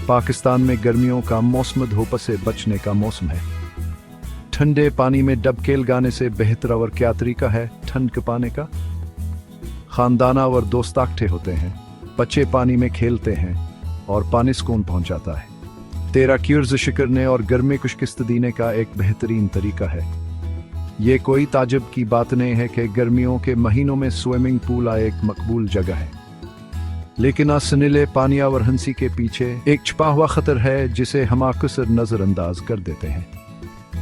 पाकिस्तान में गर्मियों का मौसम धूप से बचने का मौसम है। ठंडे पानी में डबकेल गाने से बेहतर और क्या तरीका है ठंड के पाने का। खानदाना और दोस्त इकट्ठे होते हैं, बच्चे पानी में खेलते हैं और पानी सुकून पहुंचाता है। तैराकी वर्जिश करने और गर्मी को शिकस्त देने का एक बेहतरीन तरीका है। ये कोई ताज्जुब की बात नहीं है कि गर्मियों के महीनों में स्विमिंग पूल एक मकबूल जगह है, लेकिन असनीले पानी और हंसी के पीछे एक छुपा हुआ खतर है जिसे हम अक्सर नजरअंदाज कर देते हैं।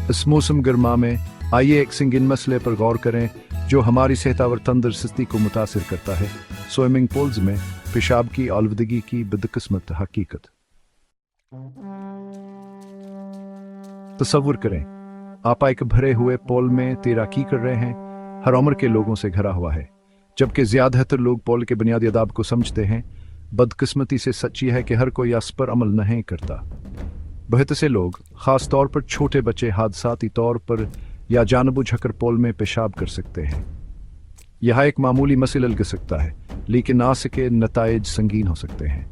इस मौसम गर्मा में आइए एक संगीन मसले पर गौर करें जो हमारी सेहत और तंदुरुस्ती को मुतासिर करता है। स्विमिंग पूल्स में पेशाब की आलूदगी की बदकिस्मत हकीकत। तसव्वुर करें, आप एक भरे हुए पूल में तैराकी कर रहे हैं, हर उम्र के लोगों से घिरा हुआ है, जबकि ज्यादातर लोग पूल के बुनियादी आदाब को समझते हैं। बदकिस्मती से सच्ची है कि हर कोई इस पर अमल नहीं करता। बहुत से लोग, खास तौर पर छोटे बच्चे, हादसाती तौर पर या जानबूझकर पूल में पेशाब कर सकते हैं। यह एक मामूली मसला लग सकता है, लेकिन आगे के नताइज संगीन हो सकते हैं।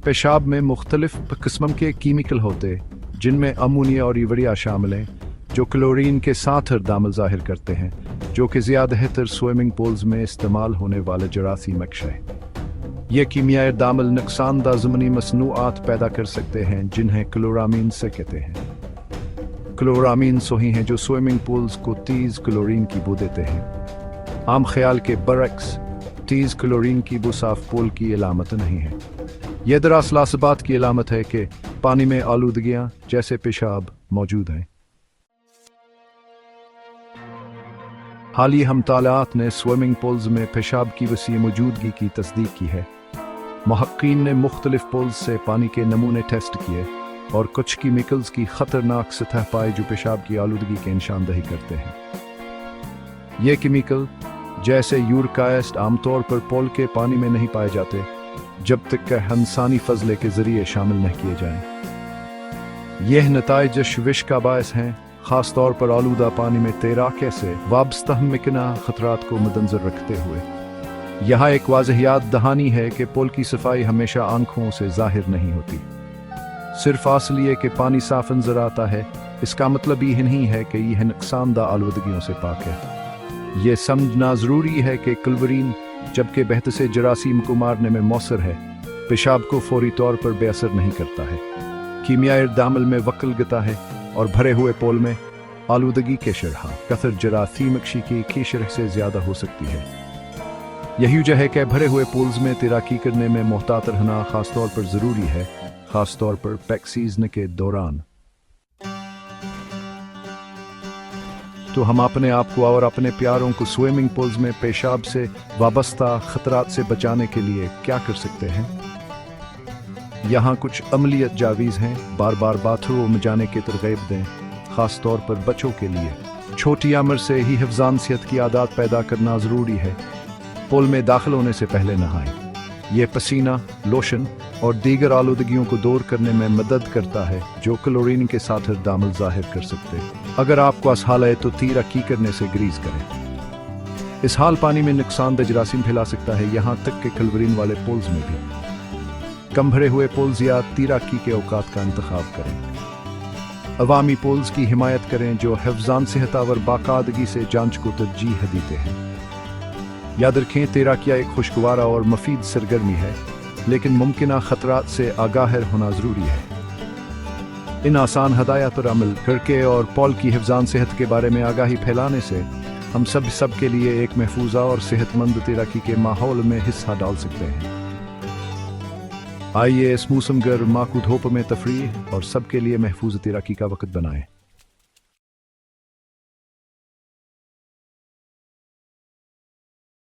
पेशाब में मुख्तलिफ किस्म के केमिकल होते, जिनमें अमोनिया और यूरिया शामिल हैं, जो क्लोरीन के साथ दामल जाहिर करते हैं, जो कि ज़्यादातर स्विमिंग पूल्स में इस्तेमाल होने वाले जरासीम है। ये कीमियाई दामल नुकसानदा ज़मीनी मसनूआत पैदा कर सकते हैं जिन्हें क्लोरामीन से कहते हैं। क्लोरामीन सोही हैं जो स्विमिंग पूल्स को तेज़ क्लोरीन की बू देते हैं। आम ख्याल के बरक्स तेज़ क्लोरीन की बू साफ पूल की अलामत नहीं है। यह दरअसल इस बात की अलामत है कि पानी में आलूदगियाँ जैसे पेशाब मौजूद हैं। हालिया मतालात ने स्विमिंग पूल्स में पेशाब की वसी मौजूदगी की तस्दीक की है। मुहक्कीन ने मुख्तलिफ पूल्स से पानी के नमूने टेस्ट किए और कुछ केमिकल्स की खतरनाक सतह पाई जो पेशाब की आलूदगी की निशानदही करते हैं। ये केमिकल जैसे यूरिक एसिड आमतौर पर पूल के पानी में नहीं पाए जाते जब तक कि इंसानी फजले के जरिए शामिल नहीं किए जाएं। यह नताइज विश का बायस हैं, खास तौर पर आलूदा पानी में तैराकी से वाबस्ता मुमकिना खतरात को मद्देनजर रखते हुए। यहाँ एक वाज़हियात दहानी है कि पुल की सफाई हमेशा आंखों से जाहिर नहीं होती। सिर्फ इसलिए कि पानी साफ नजर आता है, इसका मतलब यह नहीं है कि यह नुकसानदा आलूदगियों से पाक है। यह समझना ज़रूरी है कि क्लोरीन, जबकि बेहद से जरासीम को मारने में मौसर है, पेशाब को फौरी तौर पर बेअसर नहीं करता है। कीमियाई दामल में वक्लगता है और भरे हुए पूल में आलूदगी के शरह कथर जरासीम की शरह से ज़्यादा हो सकती है। यही वजह है कि भरे हुए पूल्स में तैराकी करने में मोहतात रहना खास तौर पर ज़रूरी है, खास तौर पर पैक सीजन के दौरान। तो हम अपने आप को और अपने प्यारों को स्विमिंग पूल्स में पेशाब से वाबस्ता खतरात से बचाने के लिए क्या कर सकते हैं? यहाँ कुछ अमलियत जावीज़ हैं। बार बार बाथरूम में जाने की तरगीब दें, ख़ास तौर पर बच्चों के लिए। छोटी उम्र से ही हिफ्ज़ान सेहत की आदत पैदा करना ज़रूरी है। पूल में दाखिल होने से पहले नहाएं। ये पसीना, लोशन और दीगर आलूदगियों को दूर करने में मदद करता है जो क्लोरीन के साथ दामल जाहिर कर सकते हैं। अगर आपको इस हाल है तो तैराकी करने से ग्रीज करें। इस हाल पानी में नुकसानदेह जरासीम फैला सकता है, यहाँ तक कि क्लोरीन वाले पूल्स में भी। कम भरे हुए पूल्स या तैराकी के औकात का इंतखाब करें। अवामी पूल्स की हिमायत करें जो हिफ्ज़ान सेहत और बाकायदगी से जांच को तरजीह देते हैं। याद रखें, तैराकी एक खुशगवार और मुफीद सरगर्मी है, लेकिन मुमकिन खतरात से आगाह होना ज़रूरी है। इन आसान हदायत पर अमल करके और पूल की हिफ्ज़ान सेहत के बारे में आगाही फैलाने से हम सब के लिए एक महफूजा और सेहतमंद तैराकी के माहौल में हिस्सा डाल सकते हैं। आइए इस मौसम गर्मा को धूप में तफरीह और सबके लिए महफूज तैराकी का वक्त बनाएं।